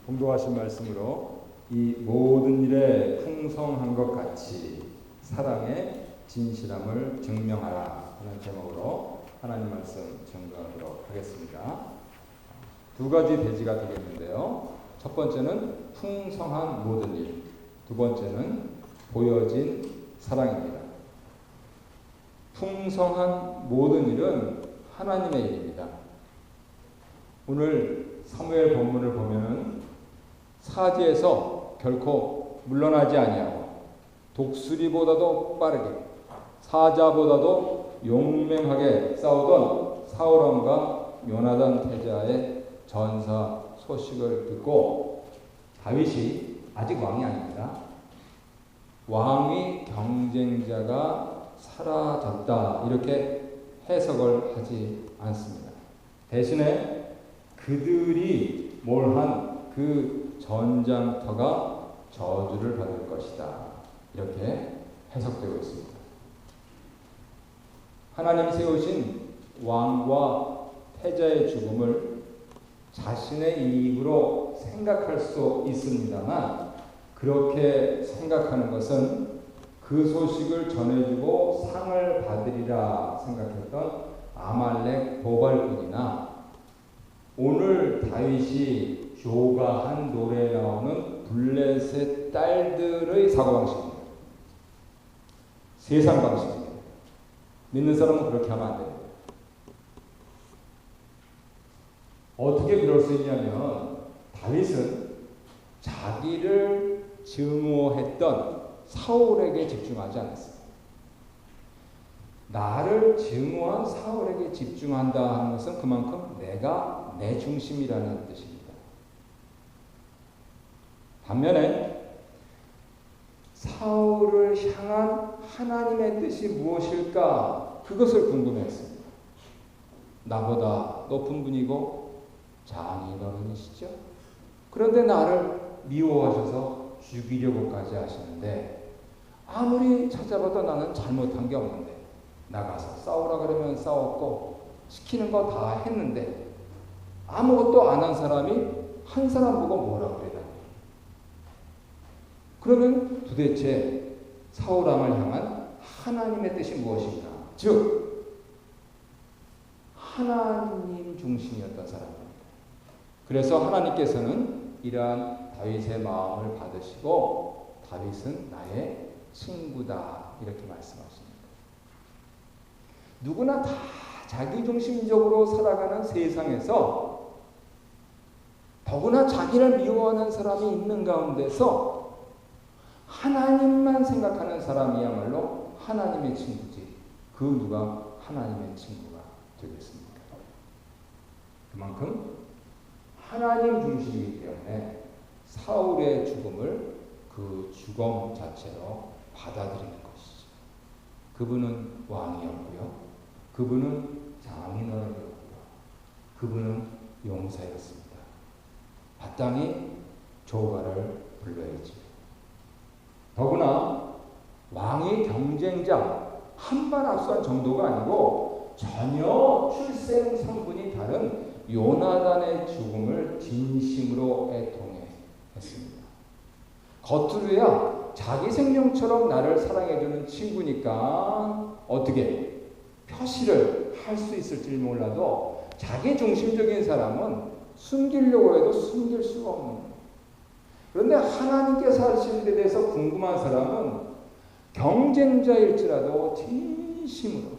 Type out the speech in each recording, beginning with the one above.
봉독하신 말씀으로 이 모든 일에 풍성한 것 같이 사랑의 진실함을 증명하라 하는 제목으로 하나님 말씀 증거하도록 하겠습니다. 두 가지 대지가 되겠는데요. 첫 번째는 풍성한 모든 일, 두 번째는 보여진 사랑입니다. 풍성한 모든 일은 하나님의 일입니다. 오늘 사무엘 본문을 보면은 사지에서 결코 물러나지 아니하고 독수리보다도 빠르게 사자보다도 용맹하게 싸우던 사울왕과 요나단 태자의 전사 소식을 듣고 다윗이 아직 왕이 아닙니다. 왕위 경쟁자가 사라졌다 이렇게 해석을 하지 않습니다. 대신에 그들이 몰한 그 전장터가 저주를 받을 것이다 이렇게 해석되고 있습니다. 하나님 세우신 왕과 태자의 죽음을 자신의 이익으로 생각할 수 있습니다만 그렇게 생각하는 것은 그 소식을 전해주고 상을 받으리라 생각했던 아말렉 도발꾼이나 오늘 다윗이 교가한 노래에 나오는 블레셋 딸들의 사고방식입니다. 세상 방식입니다. 믿는 사람은 그렇게 하면 안 됩니다. 어떻게 그럴 수 있냐면 다윗은 자기를 증오했던 사울에게 집중하지 않았습니다. 나를 증오한 사울에게 집중한다 하는 것은 그만큼 내가 내 중심이라는 뜻입니다. 반면에 사울을 향한 하나님의 뜻이 무엇일까? 그것을 궁금해했습니다. 나보다 높은 분이고 장인어른이시죠? 그런데 나를 미워하셔서 죽이려고까지 하시는데 아무리 찾아봐도 나는 잘못한 게 없는데 나가서 싸우라 그러면 싸웠고 시키는 거 다 했는데 아무것도 안 한 사람이 한 사람 보고 뭐라 그래요? 그러면 도대체 사울왕을 향한 하나님의 뜻이 무엇인가? 즉 하나님 중심이었던 사람입니다. 그래서 하나님께서는 이러한 다윗의 마음을 받으시고 다윗은 나의 친구다 이렇게 말씀하십니다. 누구나 다 자기중심적으로 살아가는 세상에서 더구나 자기를 미워하는 사람이 있는 가운데서 하나님만 생각하는 사람이야말로 하나님의 친구지. 그 누가 하나님의 친구가 되겠습니까? 그만큼 하나님 중심이기 때문에 사울의 죽음을 그 죽음 자체로 받아들이는 것이죠. 그분은 왕이었고요. 그분은 장인어른이었고요. 그분은 용사였습니다. 마땅히 조가를 불러야지. 더구나 왕의 경쟁자 한발 앞선 정도가 아니고 전혀 출생 성분이 다른 요나단의 죽음을 진심으로 애통했습니다. 겉으로야 자기 생명처럼 나를 사랑해주는 친구니까 어떻게 표시를 할 수 있을지 몰라도 자기 중심적인 사람은 숨기려고 해도 숨길 수가 없는 거예요. 그런데 하나님께서 하시는 데 대해서 궁금한 사람은 경쟁자일지라도 진심으로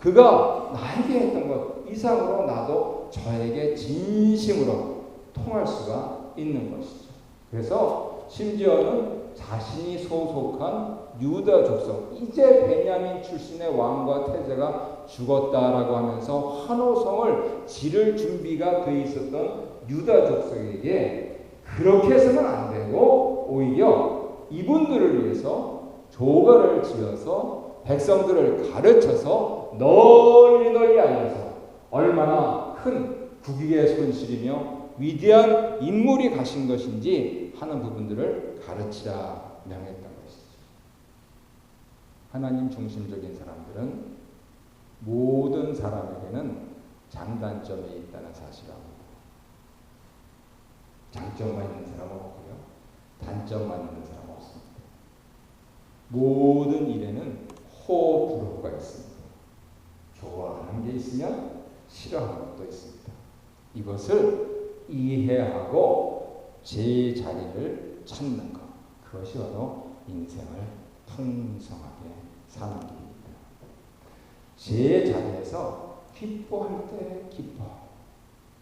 그가 나에게 했던 것 이상으로 나도 저에게 진심으로 통할 수가 있는 것이죠. 그래서 심지어는 자신이 소속한 유다 족속 이제 베냐민 출신의 왕과 태자가 죽었다라고 하면서 환호성을 지를 준비가 돼 있었던 유다 족속에게 그렇게 해서는 안 되고 오히려 이분들을 위해서 조가를 지어서 백성들을 가르쳐서 널리 알려서 얼마나 큰 국익의 손실이며 위대한 인물이 가신 것인지 하는 부분들을 가르치라 명했던 것이죠. 하나님 중심적인 사람들은 모든 사람에게는 장단점이 있다는 사실을 압니다. 장점만 있는 사람 없고요. 단점만 있는 사람 없습니다. 모든 일에는 호불호가 있습니다. 좋아하는 게 있으면 싫어하는 것도 있습니다. 이것을 이해하고 제 자리를 찾는 것, 그것이 바로 인생을 풍성하게 사는 길입니다. 제 자리에서 기뻐할 때 기뻐하고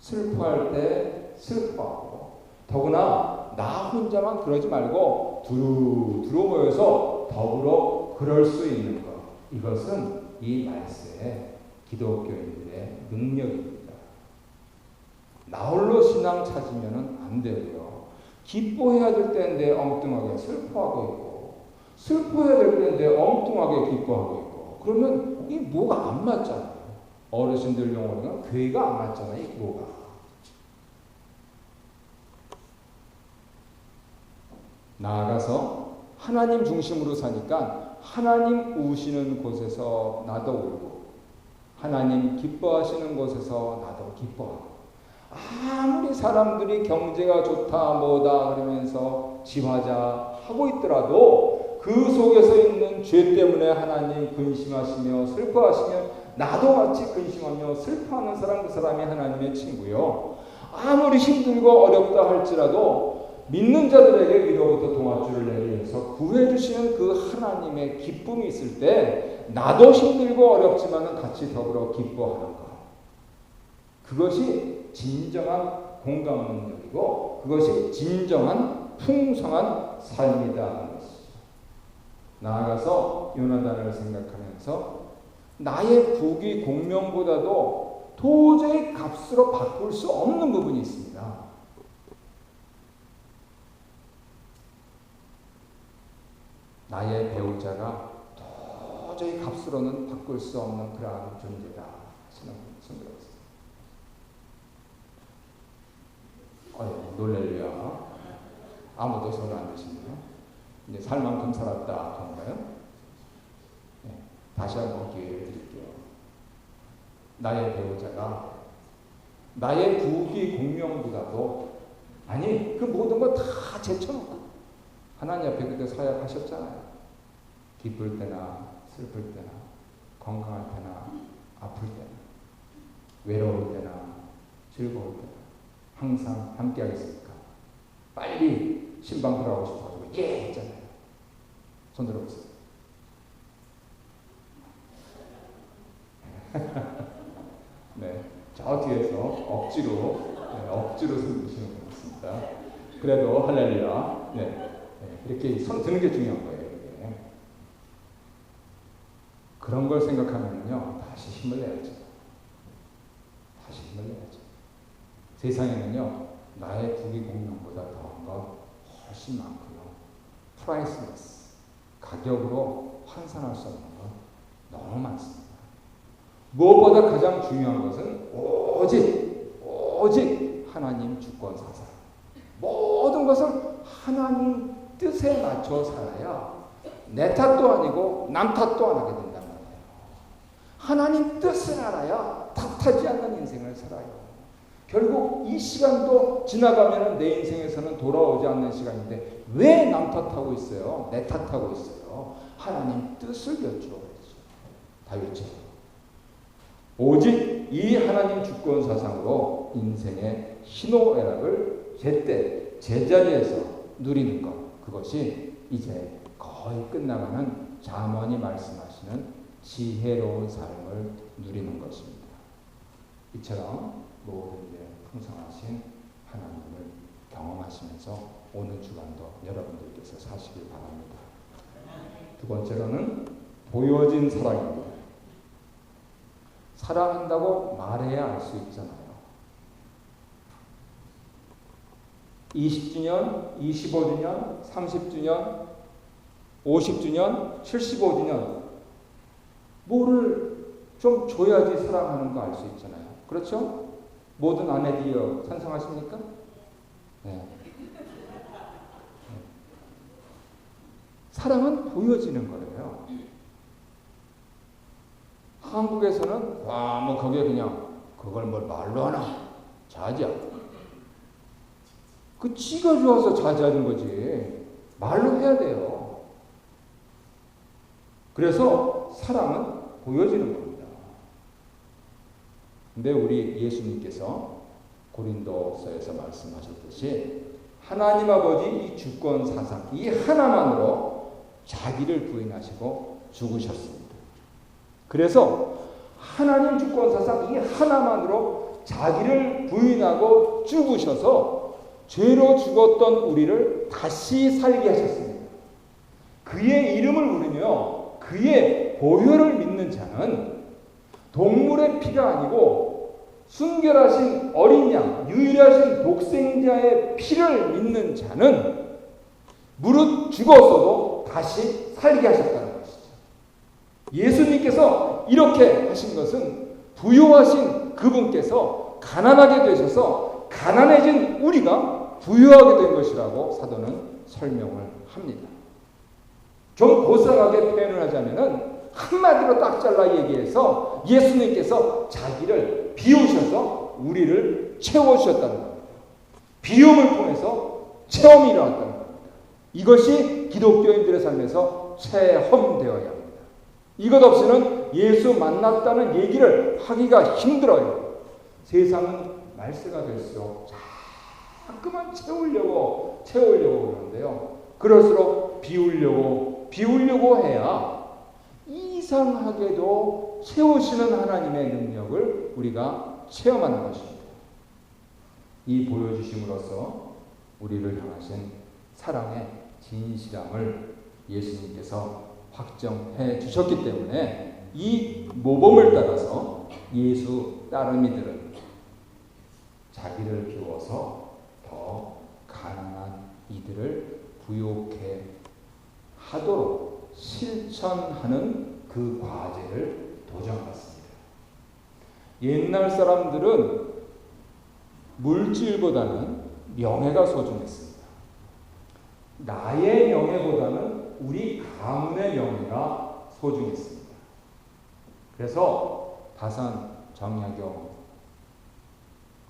슬퍼할 때 슬퍼하고, 더구나 나 혼자만 그러지 말고 두루 모여서 더불어 그럴 수 있는 것, 이것은 이 말세의 기독교인들의 능력입니다. 나홀로 신앙 찾으면 안 되고요. 기뻐해야 될 때인데 엉뚱하게 슬퍼하고 있고, 슬퍼해야 될 때인데 엉뚱하게 기뻐하고 있고, 그러면 이 뭐가 안 맞잖아요. 어르신들 용어로는 괴가 안 맞잖아요. 이 뭐가. 나아가서 하나님 중심으로 사니까 하나님 우시는 곳에서 나도 울고, 하나님 기뻐하시는 곳에서 나도 기뻐하고, 아무리 사람들이 경제가 좋다 뭐다 그러면서 지화자 하고 있더라도 그 속에서 있는 죄 때문에 하나님 근심하시며 슬퍼하시며 나도 같이 근심하며 슬퍼하는 사람, 그 사람이 하나님의 친구요. 아무리 힘들고 어렵다 할지라도 믿는 자들에게 위로부터 동아줄을 내리면서 구해주시는 그 하나님의 기쁨이 있을 때 나도 힘들고 어렵지만 같이 더불어 기뻐하는 것, 그것이 진정한 공감 능력이고 그것이 진정한 풍성한 삶이다 하는 것이죠. 나아가서 요나단을 생각하면서 나의 부귀 공명보다도 도저히 값으로 바꿀 수 없는 부분이 있습니다. 나의 배우자가 도저히 값으로는 바꿀 수 없는 그러한 존재다 하시는 손 들어보세요. 놀랄래요. 아무도 손을 안 드시네요. 이제 살 만큼 살았다 그런가요? 네, 다시 한번 기회를 드릴게요. 나의 배우자가 나의 부귀 공명보다도, 아니 그 모든 거 다 제쳐놓고 하나님 앞에 그때 사역하셨잖아요. 기쁠 때나 슬플 때나 건강할 때나 아플 때나 외로울 때나 즐거울 때나 항상 함께 하겠습니까? 빨리 신방 들어가고 싶어가지고 예 했잖아요. 손 들어보세요. 네, 저 뒤에서 억지로 손 드시는 것 같습니다. 그래도 할렐루야. 네, 이렇게 손 드는 게 중요한 거예요. 이게. 그런 걸 생각하면요, 다시 힘을 내야죠. 다시 힘을 내야죠. 세상에는요, 나의 부귀 공명보다 더한 것 훨씬 많고요. 프라이스레스, 가격으로 환산할 수 없는 것 너무 많습니다. 무엇보다 가장 중요한 것은 오직 하나님 주권 사상. 모든 것을 하나님 뜻에 맞춰 살아야 내 탓도 아니고 남 탓도 안 하게 된단 말이에요. 하나님 뜻을 알아야 탓하지 않는 인생을 살아요. 결국 이 시간도 지나가면 내 인생에서는 돌아오지 않는 시간인데 왜 남 탓하고 있어요? 내 탓하고 있어요. 하나님 뜻을 여쭈어야죠. 다윗처럼. 오직 이 하나님 주권 사상으로 인생의 희노애락을 제때 제자리에서 누리는 것, 그것이 이제 거의 끝나가는 잠언이 말씀하시는 지혜로운 삶을 누리는 것입니다. 이처럼 모든 일에 풍성하신 하나님을 경험하시면서 오는 주간도 여러분들께서 사시길 바랍니다. 두 번째로는 보여진 사랑입니다. 사랑한다고 말해야 알 수 있잖아요. 20주년, 25주년, 30주년, 50주년, 75주년 뭐를 좀 줘야지 사랑하는 거 알 수 있잖아요. 그렇죠? 모든 아내들이여 찬성하십니까? 네. 사랑은 보여지는 거예요. 한국에서는 뭐 거기에 그냥 그걸 뭘 말로 하나 자자. 그 지가 좋아서 자제하는 거지. 말로 해야 돼요. 그래서 사랑은 보여지는 겁니다. 근데 우리 예수님께서 고린도서에서 말씀하셨듯이 하나님 아버지 이 주권 사상 이 하나만으로 자기를 부인하시고 죽으셨습니다. 그래서 하나님 주권 사상 이 하나만으로 자기를 부인하고 죽으셔서 죄로 죽었던 우리를 다시 살게 하셨습니다. 그의 이름을 우리며 그의 보혈을 믿는 자는 동물의 피가 아니고 순결하신 어린 양, 유일하신 독생자의 피를 믿는 자는 무릇 죽었어도 다시 살게 하셨다는 것이죠. 예수님께서 이렇게 하신 것은 부유하신 그분께서 가난하게 되셔서 가난해진 우리가 부유하게 된 것이라고 사도는 설명을 합니다. 좀 고상하게 표현을 하자면은 한마디로 딱 잘라 얘기해서 예수님께서 자기를 비우셔서 우리를 채워주셨다는 겁니다. 비움을 통해서 체험이 일어났다는 겁니다. 이것이 기독교인들의 삶에서 체험되어야 합니다. 이것 없이는 예수 만났다는 얘기를 하기가 힘들어요. 세상은 말세가 될수록 자꾸만 채우려고 그러는데요. 그럴수록 비우려고 해야 이상하게도 채우시는 하나님의 능력을 우리가 체험하는 것입니다. 이 보여주심으로써 우리를 향하신 사랑의 진실함을 예수님께서 확정해 주셨기 때문에 이 모범을 따라서 예수 따르미들은 자기를 비워서 더 가난한 이들을 부욕해 하도록 실천하는 그 과제를 도전받습니다. 옛날 사람들은 물질보다는 명예가 소중했습니다. 나의 명예보다는 우리 가문의 명예가 소중했습니다. 그래서 다산 정약용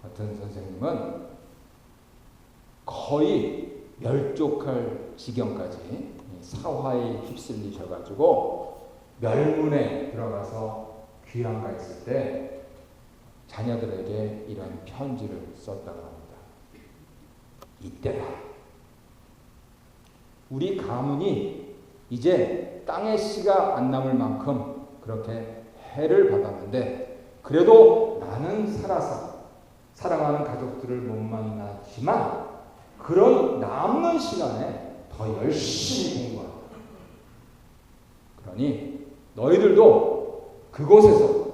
같은 선생님은 거의 멸족할 지경까지 사화에 휩쓸리셔가지고 멸문에 들어가서 귀양가 있을 때 자녀들에게 이런 편지를 썼다고 합니다. 이때다. 우리 가문이 이제 땅의 씨가 안 남을 만큼 그렇게 해를 받았는데 그래도 나는 살아서 사랑하는 가족들을 못 만나지만 그런 남는 시간에 더 열심히 공부한다. 그러니 너희들도 그곳에서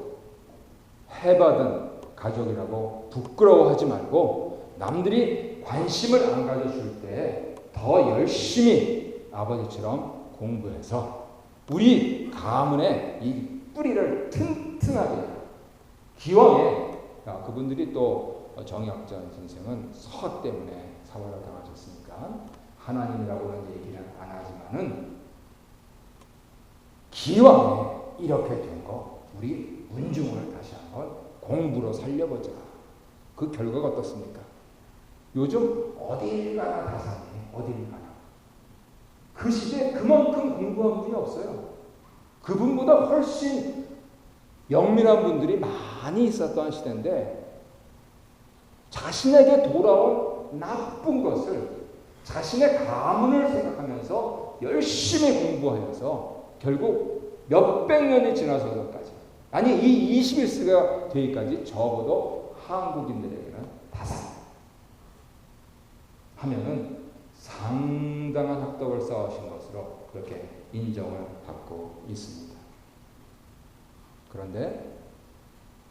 해받은 가족이라고 부끄러워하지 말고 남들이 관심을 안 가져줄 때 더 열심히 아버지처럼 공부해서 우리 가문의 이 뿌리를 튼튼하게 기왕에 그분들이 또 정약전 선생은 서학 때문에 사활을 당하셨으니까 하나님이라고는 얘기는 안 하지만은 기왕에 이렇게 된 거 우리 문중을 다시 한번 공부로 살려보자. 그 결과가 어떻습니까? 요즘 어딜 가나 다산이 어딜 가나 그 시대에 그만큼 공부한 분이 없어요. 그분보다 훨씬 영민한 분들이 많이 있었던 시대인데 자신에게 돌아온 나쁜 것을 자신의 가문을 생각하면서 열심히 공부하여서 결국 몇백 년이 지나서까지 아니 이 21세기가 되기까지 적어도 한국인들에게는 다산 하면은 상당한 학덕을 쌓으신 것으로 그렇게 인정을 받고 있습니다. 그런데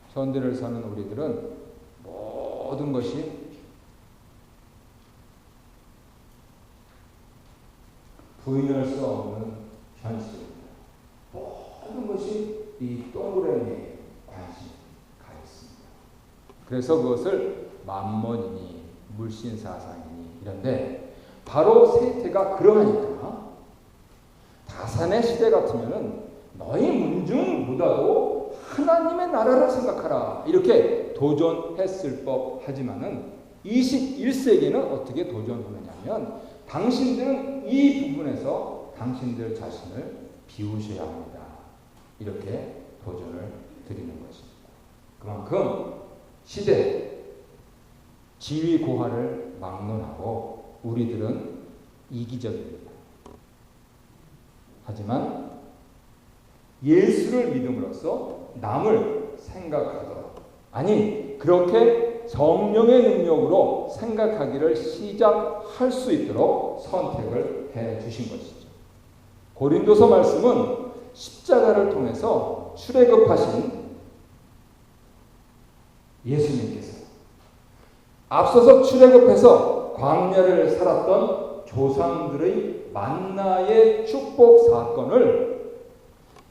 현대를 사는 우리들은 모든 것이 부인할 수 없는 현실입니다. 모든 것이 이 동그라미에 관심이 가 있습니다. 그래서 그것을 만mon이니 물신사상이니 이런데 바로 세태가 그러하니까 다산의 시대 같으면은 너희 문중보다도 하나님의 나라를 생각하라 이렇게 도전했을 법하지만은 21세기는 어떻게 도전하느냐면 당신들은 이 부분에서 당신들 자신을 비우셔야 합니다. 이렇게 도전을 드리는 것입니다. 그만큼 시대 지위 고하를 막론하고 우리들은 이기적입니다. 하지만 예수를 믿음으로써 남을 생각하도록, 아니 그렇게 성령의 능력으로 생각하기를 시작할 수 있도록 선택을 해 주신 것이죠. 고린도서 말씀은 십자가를 통해서 출애굽하신 예수님께서 앞서서 출애굽해서 광야를 살았던 조상들의 만나의 축복 사건을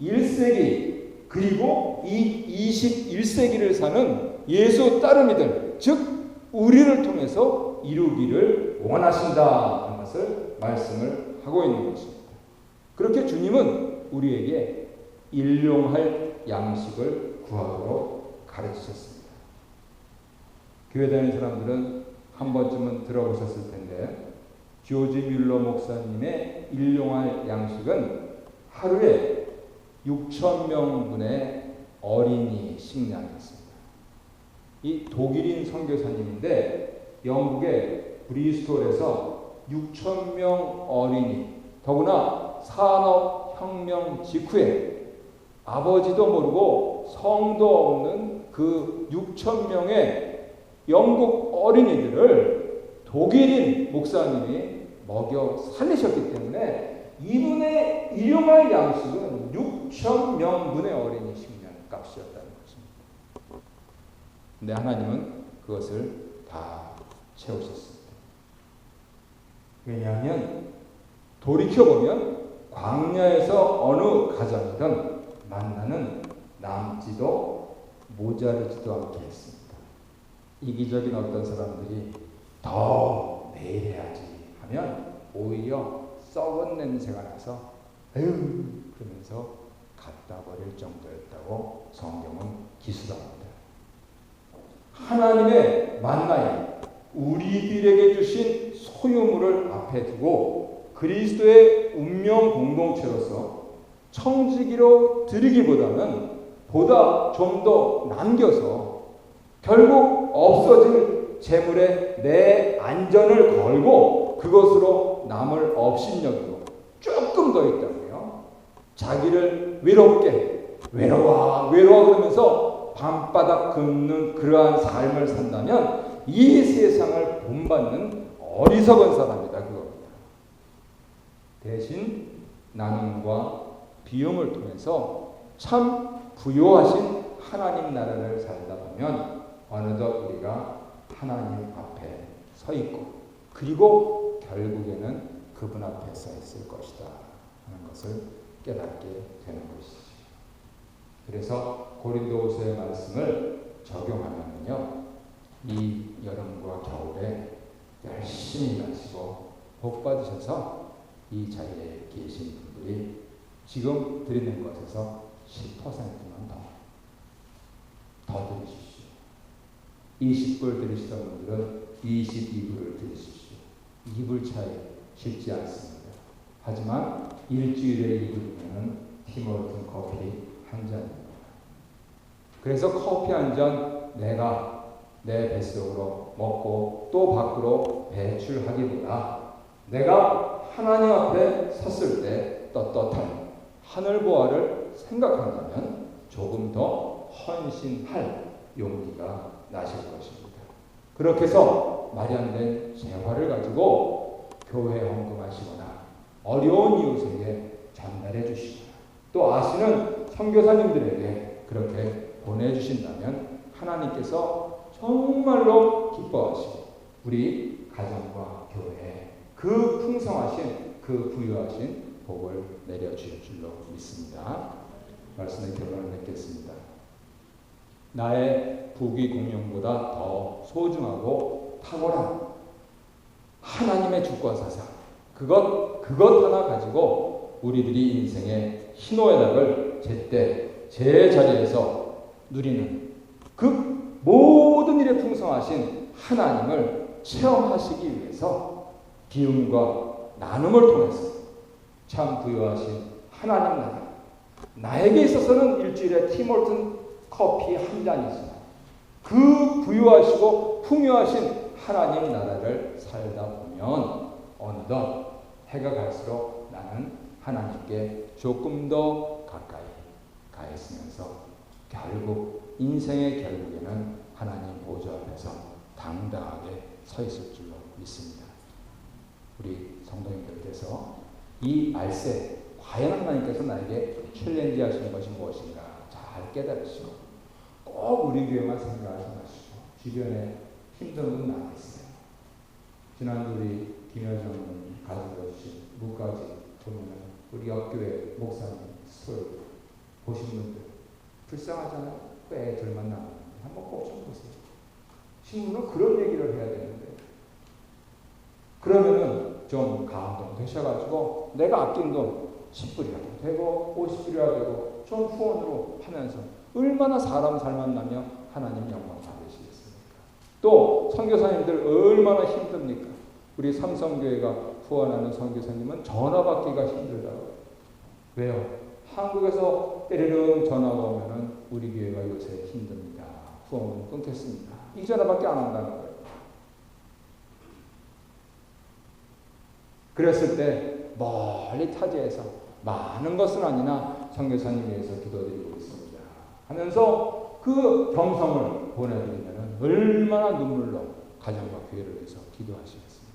1세기 그리고 이 21세기를 사는 예수 따르미들, 즉 우리를 통해서 이루기를 원하신다는 것을 말씀을 하고 있는 것입니다. 그렇게 주님은 우리에게 일용할 양식을 구하도록 가르치셨습니다. 교회 다니는 사람들은 한 번쯤은 들어보셨을 텐데 조지 뮬러 목사님의 일용할 양식은 하루에 6,000명분의 어린이 식량이었습니다. 이 독일인 선교사님인데 영국의 브리스톨에서 6,000명 어린이, 더구나 산업혁명 직후에 아버지도 모르고 성도 없는 그 6,000명의 영국 어린이들을 독일인 목사님이 먹여 살리셨기 때문에 이분의 일용할 양식은 6,000명분의 어린이 식량 값이었다는 것입니다. 근데 하나님은 그것을 다 채우셨습니다. 왜냐하면 돌이켜보면 광야에서 어느 가정이든 만나는 남지도 모자르지도 않게 했습니다. 이기적인 어떤 사람들이 더 내일 해야지 하면 오히려 썩은 냄새가 나서 에휴 그러면서 갖다 버릴 정도였다고 성경은 기술합니다. 하나님의 만나에 우리들에게 주신 소유물을 앞에 두고 그리스도의 운명 공동체로서 청지기로 드리기보다는 보다 좀 더 남겨서 결국 없어질 재물에 내 안전을 걸고 그것으로 남을 업신여기고 조금 더 있다고요. 자기를 외롭게 외로워 그러면서 밤바닥 긋는 그러한 삶을 산다면 이 세상을 본받는 어리석은 사람이다 그겁니다. 대신 나눔과 비용을 통해서 참 부요하신 하나님 나라를 살다 보면 어느덧 우리가 하나님 앞에 서 있고 그리고 결국에는 그분 앞에 서 있을 것이다 하는 것을 깨닫게 되는 것이죠. 그래서 고린도후서의 말씀을 적용하면요, 이 여름과 겨울에 열심히 일하시고 복 받으셔서 이 자리에 계신 분들이 지금 드리는 것에서 10%만 더 드리십시오. 20불 드리시던 분들은 22불을 드리십시오. 2불 차이 쉽지 않습니다. 하지만 일주일에 2불이면 팀워튼 커피 한 잔입니다. 그래서 커피 한 잔 내가 내 뱃속으로 먹고 또 밖으로 배출하기보다 내가 하나님 앞에 섰을 때 떳떳한 하늘보화를 생각한다면 조금 더 헌신할 용기가 나실 것입니다. 그렇게 해서 마련된 재화를 가지고 교회에 헌금하시거나 어려운 이웃에게 전달해 주시거나 또 아시는 선교사님들에게 그렇게 보내주신다면 하나님께서 정말로 기뻐하시고 우리 가정과 교회에 그 풍성하신 그 부유하신 복을 내려주실 줄로 믿습니다. 말씀의 결론을 맺겠습니다. 나의 부귀 공명보다 더 소중하고 탁월한 하나님의 주권 사상, 그것 하나 가지고 우리들이 인생의 희노애락을 제때 제 자리에서 누리는 그 모든 일에 풍성하신 하나님을 체험하시기 위해서 기움과 나눔을 통해서 참 부유하신 하나님 나라, 나에게 있어서는 일주일에 팀홀튼 커피 한 잔이지만 그 부유하시고 풍요하신 하나님 나라를 살다 보면 어느덧 해가 갈수록 나는 하나님께 조금 더 가까이 가 있으면서 결국 인생의 결국에는 하나님 보좌 앞에서 당당하게 서 있을 줄로 믿습니다. 우리 성도님들께서 이 말세, 과연 하나님께서 나에게 챌린지 하시는 것이 무엇인가 잘 깨달으시고 꼭 우리 교회만 생각하지 마시고 주변에 힘든 분 나와 있어요. 지난주 우리 김여정 가지고 주신 무까지 보면 우리 옆교회 목사님 술 보신 분들 불쌍하잖아요. 그 애들만 나오는데 한번 꼭 좀 보세요. 신문은 그런 얘기를 해야 되는데 그러면은 좀 감동 되셔가지고 내가 아낀 돈 10불이라도 되고 50불이라도 되고 좀 후원으로 하면서 얼마나 사람 잘 만나면 하나님 영광 받으시겠습니까? 또 선교사님들 얼마나 힘듭니까? 우리 삼성교회가 후원하는 선교사님은 전화 받기가 힘들다고. 왜요? 한국에서 때리릉 전화가 오면은 우리 교회가 요새 힘듭니다. 후원은 끊겠습니다. 이 전화밖에 안 한다는 거예요. 그랬을 때 멀리 타지에서 많은 것은 아니나 선교사님 위해서 기도드리고 있습니다 하면서 그 경성을 보내드리면 얼마나 눈물로 가정과 교회를 위해서 기도하시겠습니까?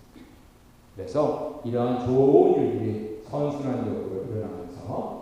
그래서 이러한 좋은 일들이 선순환적으로 일어나면서